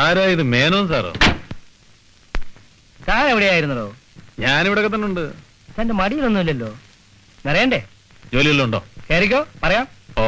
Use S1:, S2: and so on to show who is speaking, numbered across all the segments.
S1: ആരാ ഇത്? മേനോൻ സാറോ?
S2: താൻ എവിടെയായിരുന്നോ?
S1: ഞാനിവിടെ തന്നെ ഉണ്ട്.
S2: തന്റെ മടിയിലൊന്നുമില്ലല്ലോ. നിറയണ്ടേ?
S1: ജോലിയെല്ലാം ഉണ്ടോ?
S2: കയറിക്കോ, പറയാം.
S1: ഓ,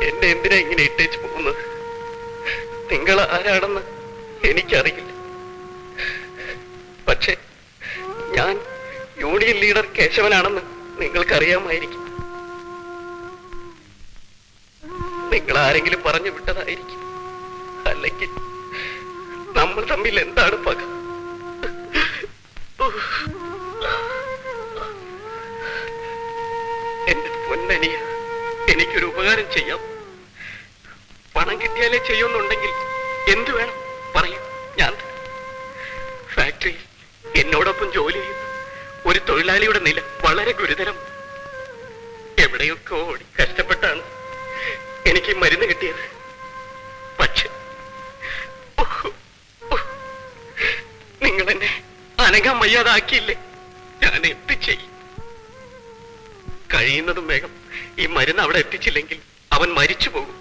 S3: എന്നെ എന്തിനാ ഇങ്ങനെ ഇട്ടേച്ച് പോകുന്നത്? നിങ്ങൾ ആരാണെന്ന് എനിക്കറിയില്ല. പക്ഷെ ഞാൻ യൂണിയൻ ലീഡർ കേശവനാണെന്ന് നിങ്ങൾക്കറിയാമായിരിക്കും. നിങ്ങൾ ആരെങ്കിലും പറഞ്ഞു വിട്ടതായിരിക്കും. അല്ലെങ്കിൽ നമ്മൾ തമ്മിൽ എന്താണ് പക? എന്റെ പൊന്നനിയ, എനിക്കൊരു ഉപകാരം ചെയ്യാം. പണം കിട്ടിയാലേ ചെയ്യുന്നുണ്ടെങ്കിൽ എന്തു വേണം പറയൂ, ഞാൻ ഫാക്ടറിയിൽ എന്നോടൊപ്പം ജോലി ചെയ്യുന്ന ഒരു തൊഴിലാളിയുടെ നില വളരെ ഗുരുതരം. എവിടെയൊക്കെ ഓടി കഷ്ടപ്പെട്ടാണ് എനിക്ക് മരുന്ന് കിട്ടിയത്. പക്ഷെ നിങ്ങൾ എന്നെ അനങ്ങാൻ വയ്യാതാക്കിയില്ലേ? ഞാൻ എന്ത് ചെയ്യും? കഴിയുന്നതും വേഗം ഈ മരുന്ന് അവിടെ എത്തിച്ചില്ലെങ്കിൽ അവൻ മരിച്ചു പോകും.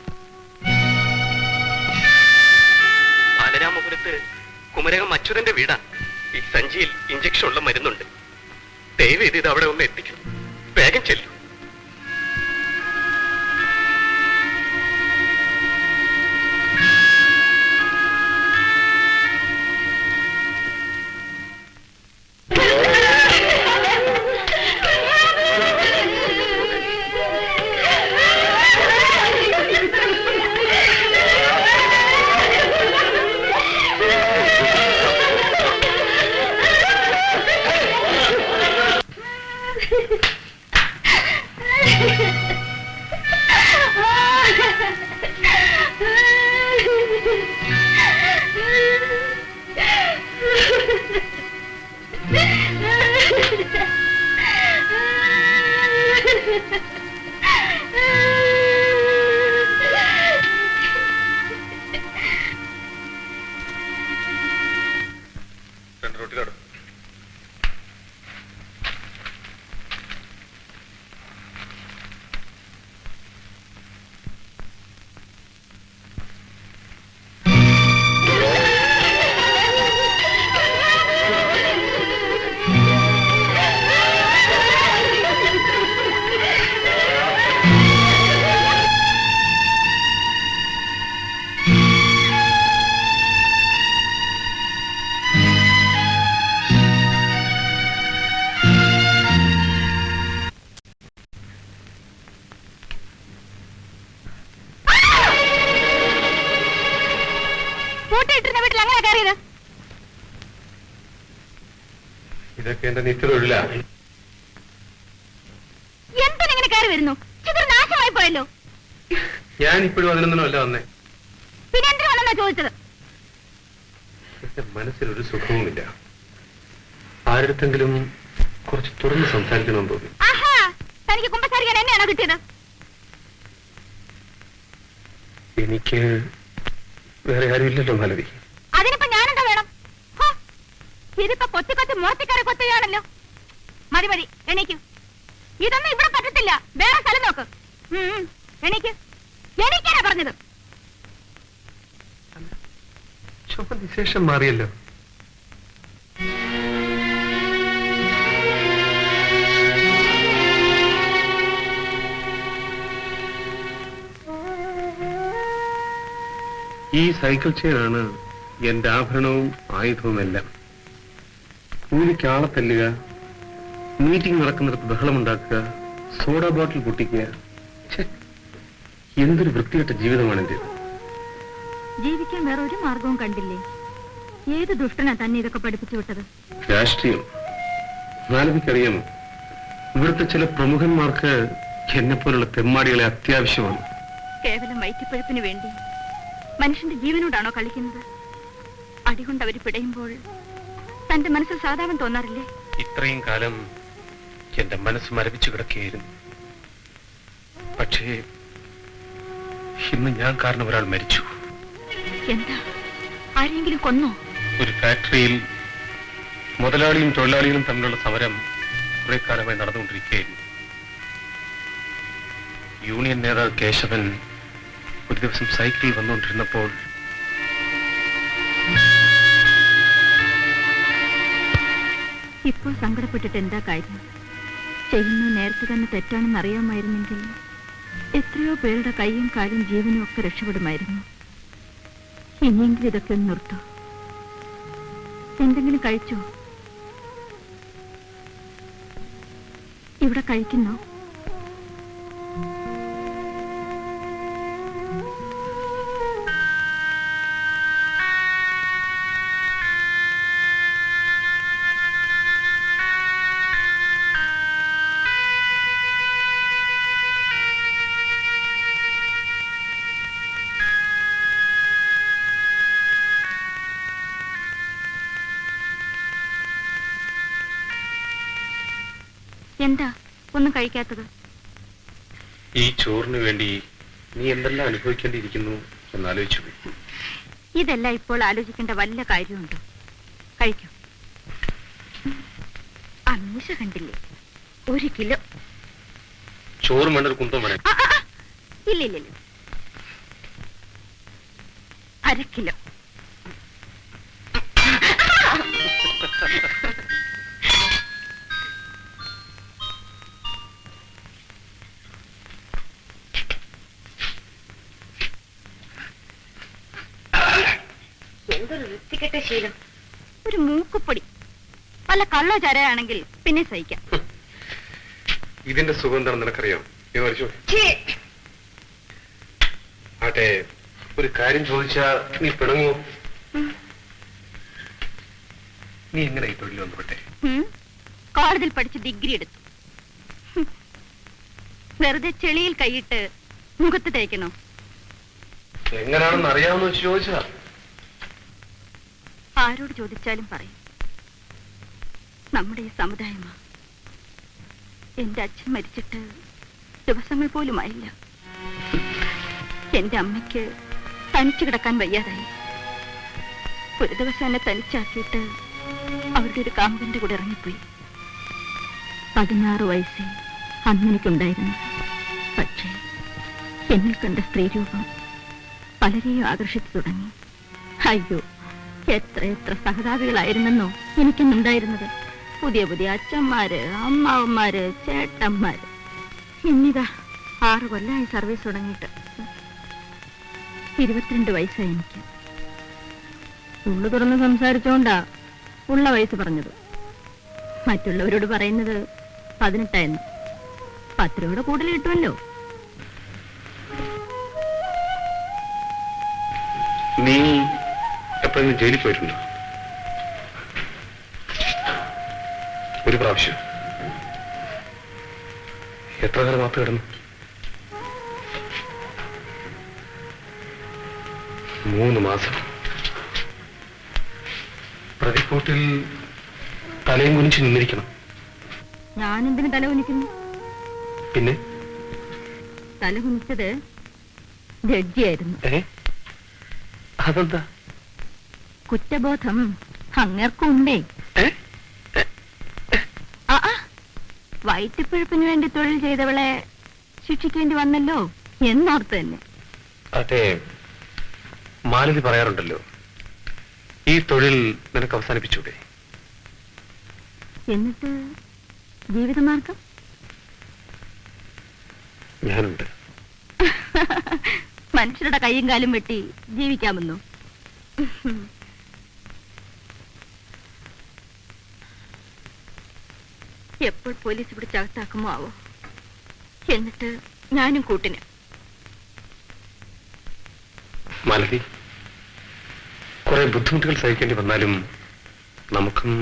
S3: ബാലരാമപുരത്ത് കുമരകം അച്യുതന്റെ വീടാ. ഈ സഞ്ചിയിൽ ഇഞ്ചക്ഷൻ ഉള്ള മരുന്നുണ്ട്. ദയവ് ഇത് അവിടെ ഒന്ന് എത്തിക്കണം. വേഗം ചെല്ലു.
S4: ഇതൊക്കെ എന്റെ നിത്യതൊഴിലാണ്.
S5: എന്തിനെങ്ങനെ കയറി വരുന്നു? നാശമായി പോയല്ലോ.
S4: ഞാൻ ഇപ്പോഴും അതിനൊന്നും അല്ല വന്നേ.
S5: പിന്നെ എന്തിനു വന്നെന്നാ ചോദിച്ചത്?
S4: എന്റെ മനസ്സിലൊരു സുഖവുമില്ല. ആരുടെങ്കിലും കുറച്ച് തുറന്ന് സംസാരിക്കണമെന്ന് തോന്നി.
S5: ആഹാ, തനിക്ക് കുമ്പസാരിക്കാൻ എന്നെയാണോ കിട്ടിയത്?
S4: എനിക്ക് വേറെ ആരുമില്ലല്ലോ മാലതി.
S5: അതിനിപ്പോ ഞാനെന്താ വേണം? ഇതിപ്പോ കൊത്തി കൊത്തി മുറത്തിക്കറി കൊത്തുകയാണല്ലോ. മതി മതി, എണീക്ക്. ഇതൊന്നും ഇവിടെ പറ്റത്തില്ല. വേറെ സ്ഥലം നോക്ക്. എണീക്ക്. എണീക്കാനാ പറഞ്ഞത്.
S4: വിശേഷം മാറിയല്ലോ. ഈ സൈക്കിൾ ചെയിനാണ് എന്റെ ആഭരണവും ആയുധവും എല്ലാം. കൂലിക്ക് ആളെ തല്ലുക, മീറ്റിംഗ് നടക്കുന്നിടത്ത് ബഹളമുണ്ടാക്കുക, സോഡ ബോട്ടിൽ പൊട്ടിക്കുക. ഛെ, എന്തൊരു വൃത്തികെട്ട ജീവിതമാണ് എന്റെ.
S5: ജീവിക്കാൻ വേറെ ഒരു മാർഗവും കണ്ടില്ലേ? ഏത് ദുഷ്ടനാ തന്നെ ഇതൊക്കെ പഠിപ്പിച്ചു വിട്ടത്?
S4: രാഷ്ട്രീയം മാലവിക്കറിയാമോ? ഇവിടുത്തെ ചില പ്രമുഖന്മാർക്ക് എന്നെ പോലുള്ള തെമ്മാടികളെ അത്യാവശ്യമാണ്.
S5: കേവലം വയറ്റിപ്പഴുപ്പിന് വേണ്ടി മനുഷ്യന്റെ ജീവനോടാണോ കളിക്കുന്നത്? അടികൊണ്ട് അവര് പിടയുമ്പോൾ തന്റെ മനസ്സിൽ സാധാരണ തോന്നാറില്ലേ?
S4: ഇത്രയും കാലം എന്റെ മനസ്സ് മരവിച്ചു കിടക്കുകയായിരുന്നു. പക്ഷേ ഇന്ന് ഞാൻ കാരണം ഒരാൾ മരിച്ചു.
S5: എന്താ, ആരെങ്കിലും കൊന്നോ?
S4: ഒരു ഫാക്ടറിയിൽ മുതലാളിയും തൊഴിലാളികളും തമ്മിലുള്ള സമരം കുറെ കാലമായി നടന്നുകൊണ്ടിരിക്കുകയായിരുന്നു. യൂണിയൻ നേതാവ് കേശവൻ ഒരു ദിവസം സൈക്കിളിൽ വന്നുകൊണ്ടിരുന്നപ്പോൾ
S5: ഇപ്പോൾ സങ്കടപ്പെട്ടിട്ട് എന്താ കാര്യം? ചെയ്യുന്നത് നേരത്തെ തന്നെ തെറ്റാണെന്ന് അറിയാമായിരുന്നെങ്കിൽ എത്രയോ പേരുടെ കൈയും കാലും ജീവനും ഒക്കെ രക്ഷപ്പെടുമായിരുന്നു. ഇനിയെങ്കിലും ഇതൊക്കെ ഒന്ന് നിർത്തൂ. എന്തെങ്കിലും കഴിച്ചോ? ഇവിടെ കഴിക്കുന്നോ? എന്താ ഒന്നും കഴിക്കാത്തത്?
S4: ഈ ചോറിന് വേണ്ടി നീ എന്തെല്ലാം അനുഭവിക്കേണ്ടിയിരിക്കുന്നു എന്നാലോചിച്ചു.
S5: ഇതെല്ലാം ഇപ്പോൾ ആലോചിക്കേണ്ട വല്ല കാര്യമുണ്ടോ? കഴിക്കൂ. അമ്മീശ കണ്ടില്ലേ? 1 കിലോ
S4: ചോറ് വേണ്ട, കുന്തം വേണേ.
S5: ഇല്ല, 1/2 കിലോ. എന്തൊരു വൃത്തികെട്ട ശീലം. ഒരു മൂക്കുപ്പൊടി വല്ല കള്ളോ ചരയാണെങ്കിൽ പിന്നെ സഹിക്കാം.
S4: ഇതിന്റെ സുഖം എന്താണെന്ന് നിനക്കറിയാം? നീ മരിച്ചു. ആട്ടെ, ഒരു കാര്യം ചോദിച്ചാ നീ പിണങ്ങോ? നീ എങ്ങനെ ഈ തൊഴിൽ വന്നുപെട്ടെ?
S5: കോളേജിൽ പഠിച്ച് ഡിഗ്രി എടുത്തു. വെറുതെ ചെളിയിൽ കൈയിട്ട് മുഖത്ത് തേക്കണോ?
S4: എങ്ങനെയാണെന്ന് അറിയാമെന്ന് വെച്ച് ചോദിച്ചാ.
S5: ആരോട് ചോദിച്ചാലും പറയും നമ്മുടെ ഈ സമുദായമാ. എന്റെ അച്ഛൻ മരിച്ചിട്ട് ദിവസങ്ങൾ പോലും ആയില്ല. എന്റെ അമ്മയ്ക്ക് തനിച്ചു കിടക്കാൻ വയ്യാതായി. ഒരു ദിവസം എന്നെ തനിച്ചാക്കിയിട്ട് അവരുടെ ഒരു കാമ്പന്റെ കൂടെ ഇറങ്ങിപ്പോയി. 16 വയസ്സേ അന്നെനിക്കുണ്ടായിരുന്നു. പക്ഷേ എന്നിൽ കണ്ട സ്ത്രീരൂപം പലരെയും ആകർഷിച്ചു തുടങ്ങി. അയ്യോ, എത്ര സഹതാപികളായിരുന്നെന്നോ എനിക്കുണ്ടായിരുന്നത്. പുതിയ അച്ഛന്മാര്, അമ്മാവന്മാര്, ചേട്ടന്മാര്. ഇന്നിതാ 6 കൊല്ലമായി സർവീസ് തുടങ്ങിയിട്ട്. 22 വയസ്സായി എനിക്ക്. ഉള്ളു തുറന്ന് സംസാരിച്ചോണ്ടാ ഉള്ള വയസ്സ് പറഞ്ഞത്. മറ്റുള്ളവരോട് പറയുന്നത് 18 10 രൂപയുടെ കൂടുതൽ കിട്ടുമല്ലോ.
S4: നീ എപ്പോഴെങ്കിലും ജയിലിൽ പോയിട്ടുണ്ടോ? ഒരു പ്രാവശ്യം. എത്ര കാലം മാപ്പ് കിടന്നു? 3 മാസം. പ്രതിക്കൂട്ടിൽ തലയും കുനിച്ച് നിന്നിരിക്കണം.
S5: ഞാനെന്തിനു തല കുനിക്കുന്നു?
S4: പിന്നെ
S5: തല കുനിച്ചത് ജഡ്ജിയായിരുന്നു.
S4: അതെന്താ?
S5: കുറ്റബോധം അങ്ങേർക്കുണ്ടേ. വയറ്റിപ്പഴുപ്പിന് വേണ്ടി തൊഴിൽ ചെയ്തവളെ ശിക്ഷിക്കേണ്ടി വന്നല്ലോ എന്നോർത്ത് തന്നെ.
S4: അതെ, മാലതി പറയാറുണ്ടല്ലോ, ഈ തൊഴിൽ നിനക്ക് അവസാനിപ്പിച്ചൂടെ?
S5: എന്നിട്ട് ജീവിതമാർഗം?
S4: ഞാനുണ്ട്.
S5: മനുഷ്യരുടെ കൈയും കാലും വെട്ടി ജീവിക്കാമെന്നോ? എപ്പോൾ പോലീസ് പിടിച്ചകത്താക്കുമോ ആവോ? എന്നിട്ട് ഞാനും കൂട്ടിന്.
S4: മാലതി, കുറെ ബുദ്ധിമുട്ടുകൾ സഹിക്കേണ്ടി വന്നാലും നമുക്കും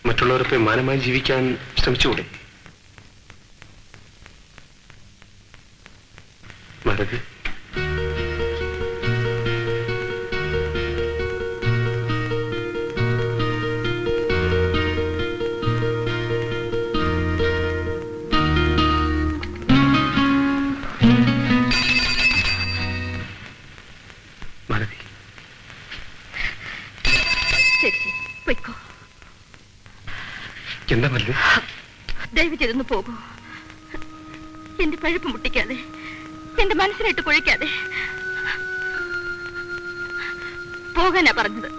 S4: മറ്റുള്ളവരൊക്കെ മാനമായി ജീവിക്കാൻ ശ്രമിച്ചുകൂടെ? മാലതി, മാലതി,
S5: ശരി ശരി, പൊയ്ക്കോ.
S4: എന്താ മാലതി?
S5: ദയവ് ചെയ്തൊന്ന് പോകൂ. എന്റെ പഴുപ്പ് മുട്ടിക്കാതെ, എന്റെ മനസ്സിലിട്ട് കുഴിക്കാതെ പോകാനാ പറഞ്ഞത്.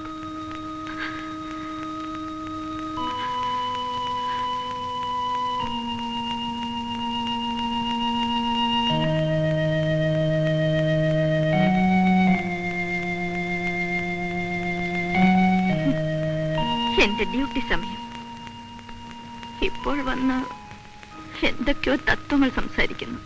S5: എന്റെ ഡ്യൂട്ടി സമയം. ഇപ്പോൾ വന്ന് എന്തൊക്കെയോ തത്വങ്ങൾ സംസാരിക്കുന്നു.